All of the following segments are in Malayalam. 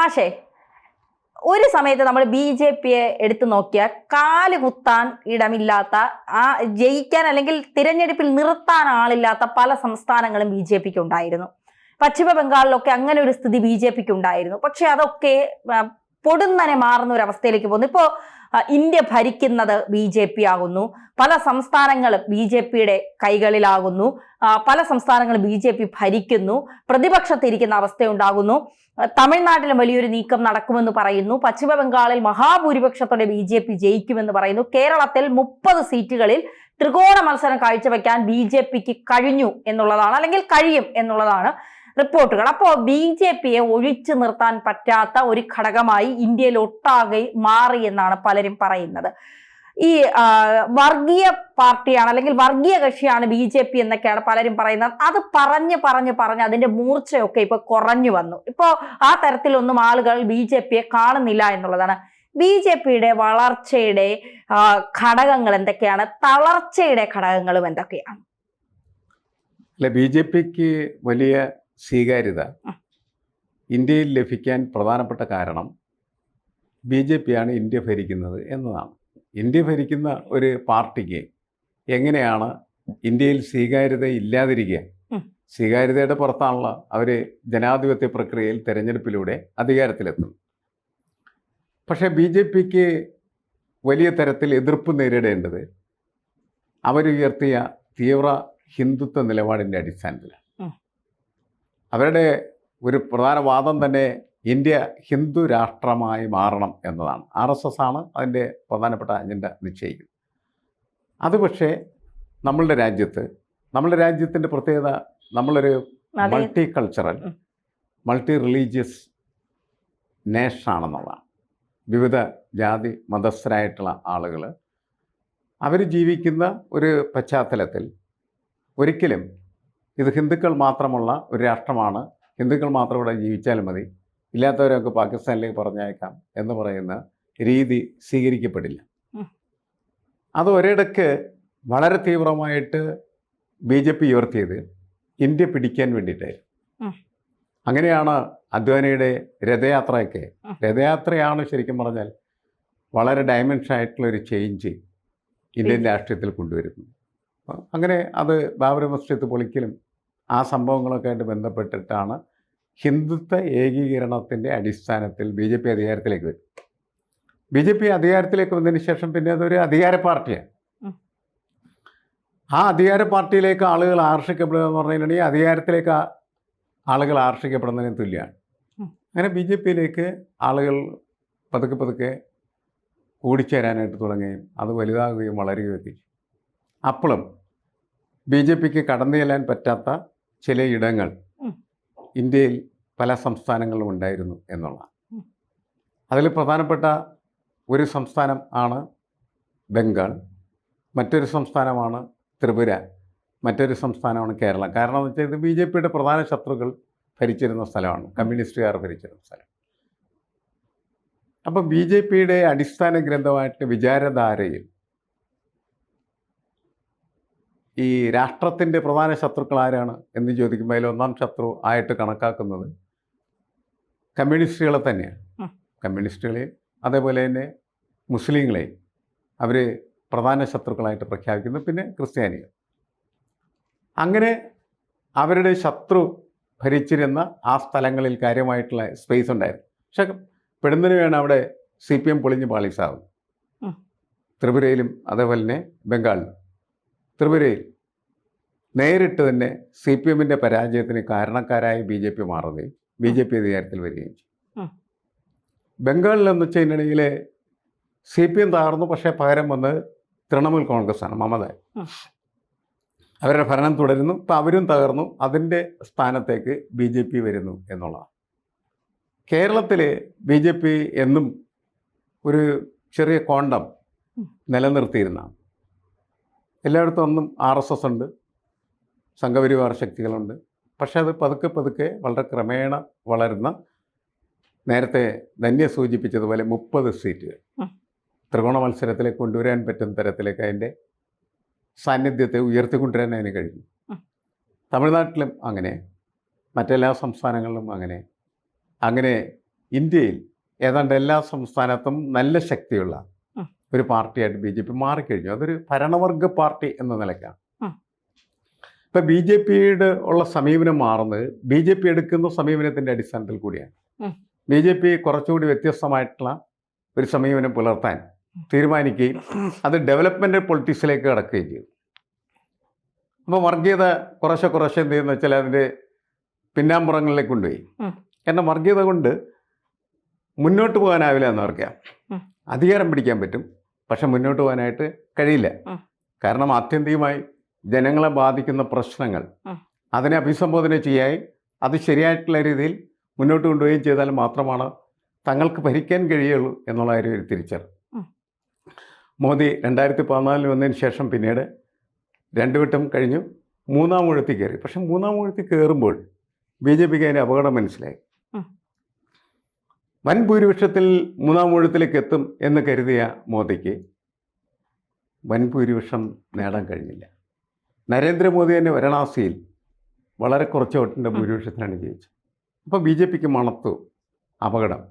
മാഷേ, ഒരു സമയത്ത് നമ്മൾ BJPയെ എടുത്തു നോക്കിയാൽ കാല് കുത്താൻ ഇടമില്ലാത്ത, ജയിക്കാൻ അല്ലെങ്കിൽ തിരഞ്ഞെടുപ്പിൽ നിർത്താൻ ആളില്ലാത്ത പല സംസ്ഥാനങ്ങളും BJPക്ക് ഉണ്ടായിരുന്നു. പശ്ചിമ ബംഗാളിലൊക്കെ അങ്ങനെ ഒരു സ്ഥിതി BJPക്ക് ഉണ്ടായിരുന്നു. പക്ഷെ അതൊക്കെ പൊടുന്നനെ മാറുന്ന ഒരു അവസ്ഥയിലേക്ക് പോകുന്നു. ഇപ്പോൾ ഇന്ത്യ ഭരിക്കുന്നത് BJP ആകുന്നു. പല സംസ്ഥാനങ്ങളും BJPയുടെ കൈകളിലാകുന്നു. പല സംസ്ഥാനങ്ങളും BJP ഭരിക്കുന്നു. പ്രതിപക്ഷത്തിരിക്കുന്ന അവസ്ഥയുണ്ടാകുന്നു. തമിഴ്നാട്ടിലും വലിയൊരു നീക്കം നടക്കുമെന്ന് പറയുന്നു. പശ്ചിമ ബംഗാളിൽ മഹാഭൂരിപക്ഷത്തോടെ BJP ജയിക്കുമെന്ന് പറയുന്നു. കേരളത്തിൽ 30 സീറ്റുകളിൽ ത്രികോണ മത്സരം കാഴ്ചവെക്കാൻ BJPക്ക് കഴിഞ്ഞു എന്നുള്ളതാണ്, അല്ലെങ്കിൽ കഴിയും എന്നുള്ളതാണ് റിപ്പോർട്ടുകൾ. അപ്പോൾ BJPയെ ഒഴിച്ചു നിർത്താൻ പറ്റാത്ത ഒരു ഘടകമായി ഇന്ത്യയിൽ ഒട്ടാകെ മാറി എന്നാണ് പലരും പറയുന്നത്. ഈ വർഗീയ പാർട്ടിയാണ് അല്ലെങ്കിൽ വർഗീയ കക്ഷിയാണ് BJP എന്നൊക്കെയാണ് പലരും പറയുന്നത്. അത് പറഞ്ഞ് അതിന്റെ മൂർച്ചയൊക്കെ ഇപ്പൊ കുറഞ്ഞു വന്നു. ഇപ്പോ ആ തരത്തിലൊന്നും ആളുകൾ BJPയെ കാണുന്നില്ല എന്നുള്ളതാണ്. BJPയുടെ വളർച്ചയുടെ ഘടകങ്ങൾ എന്തൊക്കെയാണ്? തളർച്ചയുടെ ഘടകങ്ങളും എന്തൊക്കെയാണ്? അല്ല, BJPക്ക് വലിയ സ്വീകാര്യത ഇന്ത്യയിൽ ലഭിക്കാൻ പ്രധാനപ്പെട്ട കാരണം BJPയാണ് ഇന്ത്യ ഭരിക്കുന്നത് എന്നതാണ്. ഇന്ത്യ ഭരിക്കുന്ന ഒരു പാർട്ടിക്ക് എങ്ങനെയാണ് ഇന്ത്യയിൽ സ്വീകാര്യത ഇല്ലാതിരിക്കുക? സ്വീകാര്യതയുടെ പുറത്താണല്ലോ അവർ ജനാധിപത്യ പ്രക്രിയയിൽ തെരഞ്ഞെടുപ്പിലൂടെ അധികാരത്തിലെത്തും. പക്ഷേ BJPക്ക് വലിയ തരത്തിൽ എതിർപ്പ് നേരിടേണ്ടത് അവരുയർത്തിയ തീവ്ര ഹിന്ദുത്വ നിലപാടിൻ്റെ അടിസ്ഥാനത്തിലാണ്. അവരുടെ ഒരു പ്രധാന വാദം തന്നെ ഇന്ത്യ ഹിന്ദു രാഷ്ട്രമായി മാറണം എന്നതാണ്. RSS ആണ് അതിൻ്റെ പ്രധാനപ്പെട്ട അജണ്ട നിശ്ചയിക്കുന്നത്. അത് പക്ഷേ നമ്മളുടെ രാജ്യത്തിൻ്റെ പ്രത്യേകത, നമ്മളൊരു മൾട്ടി കൾച്ചറൽ മൾട്ടി റിലീജിയസ് നേഷനാണെന്നുള്ളതാണ്. വിവിധ ജാതി മതസ്ഥരായിട്ടുള്ള ആളുകൾ അവർ ജീവിക്കുന്ന ഒരു പശ്ചാത്തലത്തിൽ ഒരിക്കലും ഇത് ഹിന്ദുക്കൾ മാത്രമുള്ള ഒരു രാഷ്ട്രമാണ്, ഹിന്ദുക്കൾ മാത്രം ഇവിടെ ജീവിച്ചാലും മതി, ഇല്ലാത്തവരൊക്കെ പാകിസ്ഥാനിലേക്ക് പറഞ്ഞയക്കാം എന്ന് പറയുന്ന രീതി സ്വീകരിക്കപ്പെടില്ല. അത് ഒരിടക്ക് വളരെ തീവ്രമായിട്ട് BJP ഉയർത്തിയത് ഇന്ത്യ പിടിക്കാൻ വേണ്ടിയിട്ടായിരുന്നു. അങ്ങനെയാണ് അദ്വാനിയുടെ രഥയാത്രയൊക്കെ. രഥയാത്രയാണ് ശരിക്കും പറഞ്ഞാൽ വളരെ ഡയമെൻഷൻ ആയിട്ടുള്ള ഒരു ചേഞ്ച് ഇന്ത്യൻ രാഷ്ട്രീയത്തിൽ കൊണ്ടുവരുന്നത്. അങ്ങനെ അത് ബാബറി മസ്ജിദ് പൊളിക്കലും ആ സംഭവങ്ങളൊക്കെ ആയിട്ട് ബന്ധപ്പെട്ടിട്ടാണ് ഹിന്ദുത്വ ഏകീകരണത്തിൻ്റെ അടിസ്ഥാനത്തിൽ BJP അധികാരത്തിലേക്ക് വരും. BJP അധികാരത്തിലേക്ക് വന്നതിന് ശേഷം പിന്നെ അതൊരു അധികാര പാർട്ടിയാണ്. ആ അധികാര പാർട്ടിയിലേക്ക് ആളുകൾ ആകർഷിക്കപ്പെടുക എന്ന് പറഞ്ഞിട്ടുണ്ടെങ്കിൽ അധികാരത്തിലേക്ക് ആളുകൾ ആകർഷിക്കപ്പെടുന്നതിന് തുല്യമാണ്. അങ്ങനെ BJPയിലേക്ക് ആളുകൾ പതുക്കെ കൂടിച്ചേരാനായിട്ട് തുടങ്ങുകയും അത് വലുതാകുകയും വളരുകയും എത്തി. അപ്പോഴും BJPക്ക് കടന്നു ചെല്ലാൻ പറ്റാത്ത ചില ഇടങ്ങൾ ഇന്ത്യയിൽ പല സംസ്ഥാനങ്ങളിലും ഉണ്ടായിരുന്നു എന്നുള്ളതാണ്. അതിൽ പ്രധാനപ്പെട്ട ഒരു സംസ്ഥാനം ആണ് ബംഗാൾ, മറ്റൊരു സംസ്ഥാനമാണ് ത്രിപുര, മറ്റൊരു സംസ്ഥാനമാണ് കേരളം. കാരണം എന്ന് വെച്ചാൽ ഇത് BJPയുടെ പ്രധാന ശത്രുക്കൾ ഭരിച്ചിരുന്ന സ്ഥലമാണ്, കമ്മ്യൂണിസ്റ്റുകാർ ഭരിച്ചിരുന്ന സ്ഥലം. അപ്പോൾ BJPയുടെ അടിസ്ഥാന ഗ്രന്ഥമായിട്ട് വിചാരധാരയിൽ ഈ രാഷ്ട്രത്തിൻ്റെ പ്രധാന ശത്രുക്കൾ ആരാണ് എന്ന് ചോദിക്കുമ്പോൾ അതിൽ ഒന്നാം ശത്രു ആയിട്ട് കണക്കാക്കുന്നത് കമ്മ്യൂണിസ്റ്റുകളെ തന്നെയാണ്. കമ്മ്യൂണിസ്റ്റുകളെയും അതേപോലെ തന്നെ മുസ്ലിങ്ങളെയും അവർ പ്രധാന ശത്രുക്കളായിട്ട് പ്രഖ്യാപിക്കുന്നു. പിന്നെ ക്രിസ്ത്യാനികൾ. അങ്ങനെ അവരുടെ ശത്രു ഭരിച്ചിരുന്ന ആ സ്ഥലങ്ങളിൽ കാര്യമായിട്ടുള്ള സ്പേസ് ഉണ്ടായിരുന്നു. പക്ഷെ പെടുന്നതിന് വേണം അവിടെ CPM പൊളിഞ്ഞ് പാളീസാകും. ത്രിപുരയിലും അതേപോലെ തന്നെ ബംഗാളിലും. ത്രിപുരയിൽ നേരിട്ട് തന്നെ CPMൻ്റെ പരാജയത്തിന് കാരണക്കാരായി BJP മാറുകയും BJP അധികാരത്തിൽ വരികയും ചെയ്യും. ബംഗാളിലെന്ന് വെച്ച് കഴിഞ്ഞിട്ടുണ്ടെങ്കിൽ CPM തകർന്നു, പക്ഷേ പകരം വന്ന് തൃണമൂൽ കോൺഗ്രസ്സാണ്, മമത. അവരുടെ ഭരണം തുടരുന്നു. ഇപ്പം അവരും തകർന്നു, അതിൻ്റെ സ്ഥാനത്തേക്ക് BJP വരുന്നു എന്നുള്ളതാണ്. കേരളത്തിൽ BJP എന്നും ഒരു ചെറിയ കോണ്ടം നിലനിർത്തിയിരുന്നതാണ്. എല്ലായിടത്തും ഒന്നും RSS ഉണ്ട്, സംഘപരിവാർ ശക്തികളുണ്ട്. പക്ഷെ അത് പതുക്കെ വളരെ ക്രമേണ വളരുന്ന, നേരത്തെ ധന്യ സൂചിപ്പിച്ചതുപോലെ 30 സീറ്റുകൾ ത്രികോണ മത്സരത്തിലേക്ക് കൊണ്ടുവരാൻ പറ്റുന്ന തരത്തിലേക്ക് അതിൻ്റെ സാന്നിധ്യത്തെ ഉയർത്തിക്കൊണ്ടുവരാൻ അതിന് കഴിഞ്ഞു. തമിഴ്നാട്ടിലും അങ്ങനെ, മറ്റെല്ലാ സംസ്ഥാനങ്ങളിലും അങ്ങനെ ഇന്ത്യയിൽ ഏതാണ്ട് എല്ലാ സംസ്ഥാനത്തും നല്ല ശക്തിയുള്ള ഒരു പാർട്ടിയായിട്ട് ബി ജെ പി മാറിക്കഴിഞ്ഞു. അതൊരു ഭരണവർഗ പാർട്ടി എന്ന നിലയ്ക്കാണ്. ഇപ്പം ബി ജെ പിയുടെ ഉള്ള സമീപനം മാറുന്നത് ബി ജെ പി എടുക്കുന്ന സമീപനത്തിൻ്റെ അടിസ്ഥാനത്തിൽ കൂടിയാണ്. ബി ജെ പി കുറച്ചുകൂടി വ്യത്യസ്തമായിട്ടുള്ള ഒരു സമീപനം പുലർത്താൻ തീരുമാനിക്കുകയും അത് ഡെവലപ്മെൻ്റ് പൊളിറ്റിക്സിലേക്ക് കടക്കുകയും ചെയ്തു. അപ്പോൾ വർഗീയത കുറേശ്ശെ എന്ത് ചെയ്യുന്ന വെച്ചാൽ അതിൻ്റെ പിന്നാമ്പുറങ്ങളിലേക്ക് കൊണ്ടുപോയി. കാരണം വർഗീയത കൊണ്ട് മുന്നോട്ട് പോകാനാവില്ല എന്നവർക്കറിയാം. അധികാരം പിടിക്കാൻ പറ്റും, പക്ഷെ മുന്നോട്ട് പോകാനായിട്ട് കഴിയില്ല. കാരണം ആത്യന്തികമായി ജനങ്ങളെ ബാധിക്കുന്ന പ്രശ്നങ്ങൾ അതിനെ അഭിസംബോധന ചെയ്യാൻ അത് ശരിയായിട്ടുള്ള രീതിയിൽ മുന്നോട്ട് കൊണ്ടുപോവുകയും ചെയ്താൽ മാത്രമാണ് തങ്ങൾക്ക് ഭരിക്കാൻ കഴിയുള്ളൂ എന്നുള്ള കാര്യം ഒരു തിരിച്ചറിവ്. മോദി 2014 വന്നതിന് ശേഷം പിന്നീട് 2 വട്ടം കഴിഞ്ഞു 3-ാം ഊഴത്തിൽ കയറി. പക്ഷെ 3-ാം ഊഴത്തിൽ കയറുമ്പോൾ ബി ജെ പിക്ക് അതിൻ്റെ അപകടം മനസ്സിലായി. വൻ ഭൂരിപക്ഷത്തിൽ 3-ാം ഊഴത്തിലേക്ക് എത്തും എന്ന് കരുതിയ മോദിക്ക് വൻ ഭൂരിപക്ഷം നേടാൻ കഴിഞ്ഞില്ല. നരേന്ദ്രമോദി തന്നെ വാരണാസിയിൽ വളരെ കുറച്ച് വോട്ടിൻ്റെ ഭൂരിപക്ഷത്തിനാണ് ജയിച്ചത്. അപ്പോൾ ബി ജെ പിക്ക് മണത്തു അപകടം.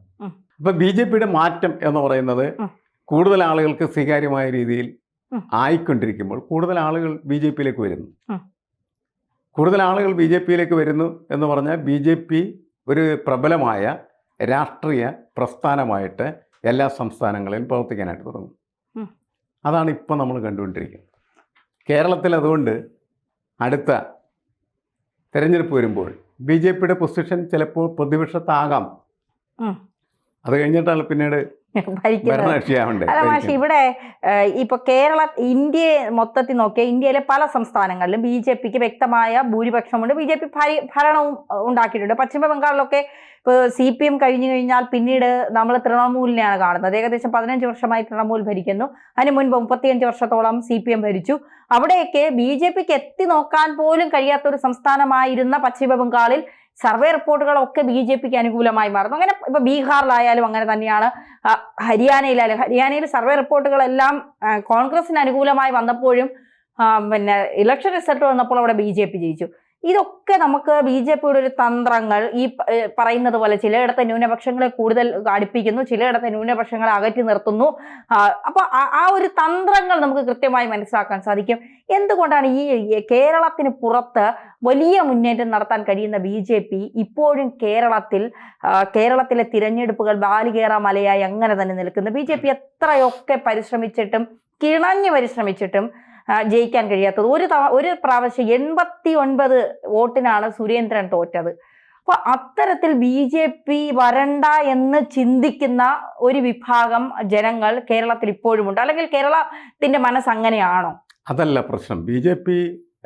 അപ്പോൾ ബി ജെ പിയുടെ മാറ്റം എന്ന് പറയുന്നത് കൂടുതൽ ആളുകൾക്ക് സ്വീകാര്യമായ രീതിയിൽ ആയിക്കൊണ്ടിരിക്കുമ്പോൾ കൂടുതൽ ആളുകൾ ബി ജെ പിയിലേക്ക് വരുന്നു. കൂടുതൽ ആളുകൾ ബി ജെ പിയിലേക്ക് വരുന്നു എന്ന് പറഞ്ഞാൽ ബി ജെ പി ഒരു പ്രബലമായ രാഷ്ട്രീയ പ്രസ്ഥാനമായിട്ട് എല്ലാ സംസ്ഥാനങ്ങളിലും പ്രവർത്തിക്കാനായിട്ട് തുടങ്ങും. അതാണ് ഇപ്പോൾ നമ്മൾ കണ്ടുകൊണ്ടിരിക്കുന്നത്. കേരളത്തിൽ അതുകൊണ്ട് അടുത്ത തിരഞ്ഞെടുപ്പ് വരുമ്പോൾ ബി ജെ പിയുടെ പൊസിഷൻ ചിലപ്പോൾ പ്രതിപക്ഷത്താകാം. അത് കഴിഞ്ഞിട്ടാണ് പിന്നീട് ഭരണകക്ഷിയാവണ്ടേ. പക്ഷെ ഇവിടെ ഇപ്പൊ ഇന്ത്യയെ മൊത്തത്തിൽ നോക്കിയാൽ ഇന്ത്യയിലെ പല സംസ്ഥാനങ്ങളിലും ബി ജെ പിക്ക് വ്യക്തമായ ഭൂരിപക്ഷമുണ്ട്. ബി ജെ പി ഭരണവും ഉണ്ടാക്കിയിട്ടുണ്ട്. പശ്ചിമ ബംഗാളിലൊക്കെ ഇപ്പോൾ CPM കഴിഞ്ഞു കഴിഞ്ഞാൽ പിന്നീട് നമ്മൾ തൃണമൂലിനെയാണ് കാണുന്നത്. ഏകദേശം 15 വർഷമായി തൃണമൂൽ ഭരിക്കുന്നു. അതിന് മുൻപ് 35 വർഷത്തോളം CPM ഭരിച്ചു. അവിടെയൊക്കെ ബി ജെ പിക്ക് എത്തി നോക്കാൻ പോലും കഴിയാത്തൊരു സംസ്ഥാനമായിരുന്ന പശ്ചിമ ബംഗാളിൽ സർവേ റിപ്പോർട്ടുകളൊക്കെ ബി ജെ പിക്ക് അനുകൂലമായി മാറുന്നു. അങ്ങനെ ഇപ്പൊ ബീഹാറിലായാലും അങ്ങനെ തന്നെയാണ്. ഹരിയാനയിൽ സർവേ റിപ്പോർട്ടുകളെല്ലാം കോൺഗ്രസിന് അനുകൂലമായി വന്നപ്പോഴും പിന്നെ ഇലക്ഷൻ റിസൾട്ട് വന്നപ്പോൾ അവിടെ ബി ജെ പി ജയിച്ചു. ഇതൊക്കെ നമുക്ക് ബി ജെ പിയുടെ ഒരു തന്ത്രങ്ങൾ ഈ പറയുന്നത് പോലെ ചിലയിടത്തെ ന്യൂനപക്ഷങ്ങളെ കൂടുതൽ അടുപ്പിക്കുന്നു, ചിലയിടത്തെ ന്യൂനപക്ഷങ്ങളെ അകറ്റി നിർത്തുന്നു. അപ്പോൾ ആ ഒരു തന്ത്രങ്ങൾ നമുക്ക് കൃത്യമായി മനസ്സിലാക്കാൻ സാധിക്കും. എന്തുകൊണ്ടാണ് ഈ കേരളത്തിന് പുറത്ത് വലിയ മുന്നേറ്റം നടത്താൻ കഴിയുന്ന ബി ജെ പി ഇപ്പോഴും കേരളത്തിലെ തിരഞ്ഞെടുപ്പുകൾ ബാലികേറ മലയായി അങ്ങനെ തന്നെ നിൽക്കുന്നു? ബി ജെ പി എത്രയൊക്കെ പരിശ്രമിച്ചിട്ടും കിണഞ്ഞു പരിശ്രമിച്ചിട്ടും ജയിക്കാൻ കഴിയാത്തത്. ഒരു പ്രാവശ്യം 89 വോട്ടിനാണ് സുരേന്ദ്രൻ തോറ്റത്. അപ്പൊ അത്തരത്തിൽ ബി ജെ പി വരണ്ട എന്ന് ചിന്തിക്കുന്ന ഒരു വിഭാഗം ജനങ്ങൾ കേരളത്തിൽ ഇപ്പോഴുമുണ്ട്. അല്ലെങ്കിൽ കേരളത്തിന്റെ മനസ്സ് അങ്ങനെയാണോ? അതല്ല പ്രശ്നം. ബി ജെ പി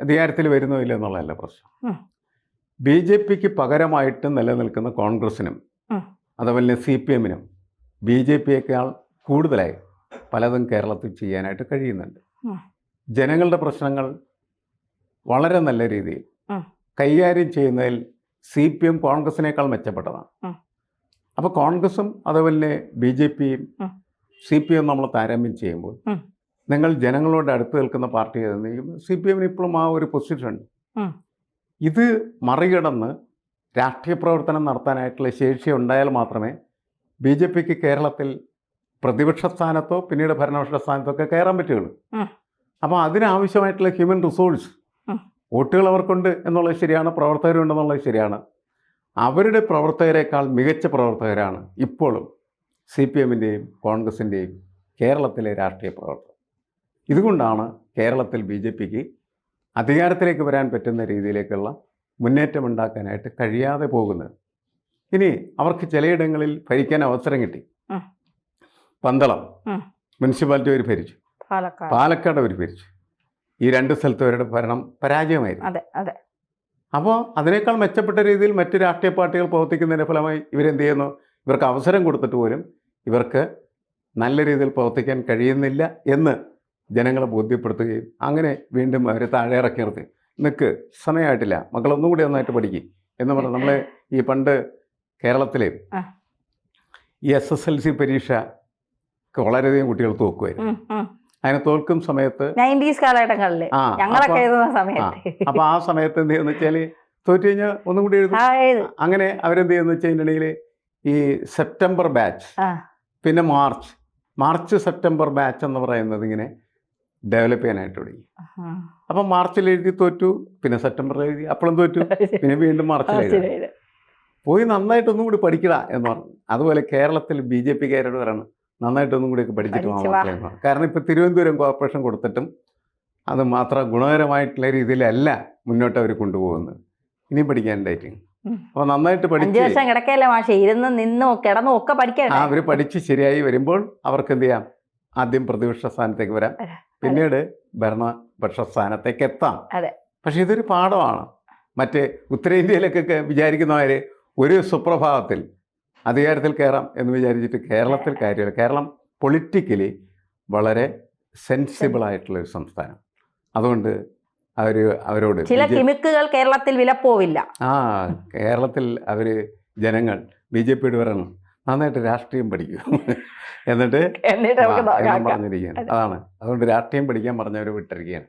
അധികാരത്തിൽ വരുന്നില്ല എന്നുള്ളതല്ല പ്രശ്നം. ബി ജെ പിക്ക് പകരമായിട്ട് നിലനിൽക്കുന്ന കോൺഗ്രസിനും അതുപോലെ CPM-നും ബി ജെ പിയേക്കാൾ കൂടുതലായി പലതും കേരളത്തിൽ ചെയ്യാനായിട്ട് കഴിയുന്നുണ്ട്. ജനങ്ങളുടെ പ്രശ്നങ്ങൾ വളരെ നല്ല രീതിയിൽ കൈകാര്യം ചെയ്യുന്നതിൽ CPM കോൺഗ്രസിനേക്കാൾ മെച്ചപ്പെട്ടതാണ്. അപ്പോൾ കോൺഗ്രസും അതുപോലെ ബി ജെ പിയും CPM നമ്മൾ താരതമ്യം ചെയ്യുമ്പോൾ നിങ്ങൾ ജനങ്ങളോട് അടുത്ത് നിൽക്കുന്ന പാർട്ടി ഏതെങ്കിലും CPM-ന് ഇപ്പോഴും ആ ഒരു പൊസിഷൻ ഉണ്ട്. ഇത് മറികടന്ന് രാഷ്ട്രീയ പ്രവർത്തനം നടത്താനായിട്ടുള്ള ശേഷി ഉണ്ടായാൽ മാത്രമേ ബി ജെ പിക്ക് കേരളത്തിൽ പ്രതിപക്ഷ സ്ഥാനത്തോ പിന്നീട് ഭരണപക്ഷ സ്ഥാനത്തോ ഒക്കെ കയറാൻ പറ്റുകയുള്ളൂ. അപ്പോൾ അതിനാവശ്യമായിട്ടുള്ള ഹ്യൂമൻ റിസോഴ്സ് വോട്ടുകൾ അവർക്കുണ്ട് എന്നുള്ളത് ശരിയാണ്, പ്രവർത്തകരുണ്ടെന്നുള്ളത് ശരിയാണ്. അവരുടെ പ്രവർത്തകരെക്കാൾ മികച്ച പ്രവർത്തകരാണ് ഇപ്പോഴും CPM-ൻ്റെയും കോൺഗ്രസിൻ്റെയും കേരളത്തിലെ രാഷ്ട്രീയ പ്രവർത്തകർ. ഇതുകൊണ്ടാണ് കേരളത്തിൽ ബി ജെ പിക്ക് അധികാരത്തിലേക്ക് വരാൻ പറ്റുന്ന രീതിയിലേക്കുള്ള മുന്നേറ്റം ഉണ്ടാക്കാനായിട്ട് കഴിയാതെ പോകുന്നത്. ഇനി അവർക്ക് ചിലയിടങ്ങളിൽ ഭരിക്കാൻ അവസരം കിട്ടി. പന്തളം മുനിസിപ്പാലിറ്റി അവർ ഭരിച്ചു, പാലക്കാട് അവർ ഭരിച്ചു. ഈ 2 സ്ഥലത്ത് അവരുടെ ഭരണം പരാജയമായിരുന്നു. അപ്പോൾ അതിനേക്കാൾ മെച്ചപ്പെട്ട രീതിയിൽ മറ്റ് രാഷ്ട്രീയ പാർട്ടികൾ പ്രവർത്തിക്കുന്നതിൻ്റെ ഫലമായി ഇവരെന്ത് ചെയ്യുന്നു? ഇവർക്ക് അവസരം കൊടുത്തിട്ട് പോലും ഇവർക്ക് നല്ല രീതിയിൽ പ്രവർത്തിക്കാൻ കഴിയുന്നില്ല എന്ന് ജനങ്ങളെ ബോധ്യപ്പെടുത്തുകയും അങ്ങനെ വീണ്ടും അവരെ താഴെ ഇറക്കി നിർത്തി. നിൽക്ക്, സമയമായിട്ടില്ല, മക്കളൊന്നും കൂടി നന്നായിട്ട് പഠിക്കും എന്ന് പറഞ്ഞാൽ നമ്മൾ ഈ പണ്ട് കേരളത്തിലെ ഈ SSLC പരീക്ഷ വളരെയധികം കുട്ടികൾ തോക്കുമായിരുന്നു. അതിനെ തോൽക്കും സമയത്ത് 90s കാലഘട്ടങ്ങളിൽ ഞങ്ങളൊക്കെ എഴുതുന്ന സമയത്ത് അപ്പോൾ ആ സമയത്ത് എന്ത് ചെയ്യുന്ന വെച്ചാൽ തോറ്റു കഴിഞ്ഞാൽ ഒന്നും കൂടി എഴുതും. അങ്ങനെ അവരെന്ത് ചെയ്യുന്ന വെച്ചാൽ ഇതിൻ്റെ ഇടയിൽ ഈ സെപ്റ്റംബർ ബാച്ച്, ആ. പിന്നെ മാർച്ച് സെപ്റ്റംബർ ബാച്ച് എന്ന് പറയുന്നത് ഇങ്ങനെ ഡെവലപ്പ് ചെയ്യാനായിട്ട് തുടങ്ങി. അപ്പം മാർച്ചിൽ എഴുതി തോറ്റു, പിന്നെ സെപ്റ്റംബറിൽ എഴുതി, അപ്പോഴും തോറ്റു, പിന്നെ വീണ്ടും മാർച്ചിൽ എഴുതി. പോയി നന്നായിട്ടൊന്നും കൂടി പഠിക്കടാ എന്ന് പറഞ്ഞു. അതുപോലെ കേരളത്തിൽ BJPക്കാരോട് പറയണം, നന്നായിട്ടൊന്നും കൂടി പഠിച്ചിട്ട് പോകാൻ എന്ന് പറഞ്ഞു. കാരണം ഇപ്പോൾ തിരുവനന്തപുരം കോർപ്പറേഷൻ കൊടുത്തിട്ടും അത് മാത്രം ഗുണകരമായിട്ടുള്ള രീതിയിലല്ല മുന്നോട്ട് അവർ കൊണ്ടുപോകുന്നത്. ഇനിയും പഠിക്കാനുണ്ടായിട്ട്. അപ്പോൾ നന്നായിട്ട് പഠിച്ച് 5 വർഷം കിടക്കല്ലേ മാഷെ, ഇരുന്ന് നിന്നും കിടന്നും ഒക്കെ പഠിക്കാൻ. അവർ പഠിച്ച് ശരിയായി വരുമ്പോൾ അവർക്ക് എന്ത് ചെയ്യാം, ആദ്യം പ്രതിപക്ഷ സ്ഥാനത്തേക്ക് വരാം, പിന്നീട് ഭരണപക്ഷ സ്ഥാനത്തേക്ക് എത്താം. പക്ഷെ ഇതൊരു പാഠമാണ്. മറ്റേ ഉത്തരേന്ത്യയിലൊക്കെ വിചാരിക്കുന്നവർ ഒരു സുപ്രഭാതത്തിൽ അധികാരത്തിൽ കയറാം എന്ന് വിചാരിച്ചിട്ട് കേരളത്തിൽ കാര്യമില്ല. കേരളം പൊളിറ്റിക്കലി വളരെ സെൻസിബിളായിട്ടുള്ളൊരു സംസ്ഥാനം. അതുകൊണ്ട് അവരോട് ചില കിമിക്കുകൾ കേരളത്തിൽ വിലപ്പോവില്ല. കേരളത്തിൽ ജനങ്ങൾ BJPയോട് പറയണം, നന്നായിട്ട് രാഷ്ട്രീയം പഠിക്കൂ എന്നിട്ട് പറഞ്ഞിരിക്കുകയാണ്. അതാണ്, അതുകൊണ്ട് രാഷ്ട്രീയം പഠിക്കാൻ പറഞ്ഞവർ വിട്ടിരിക്കുകയാണ്.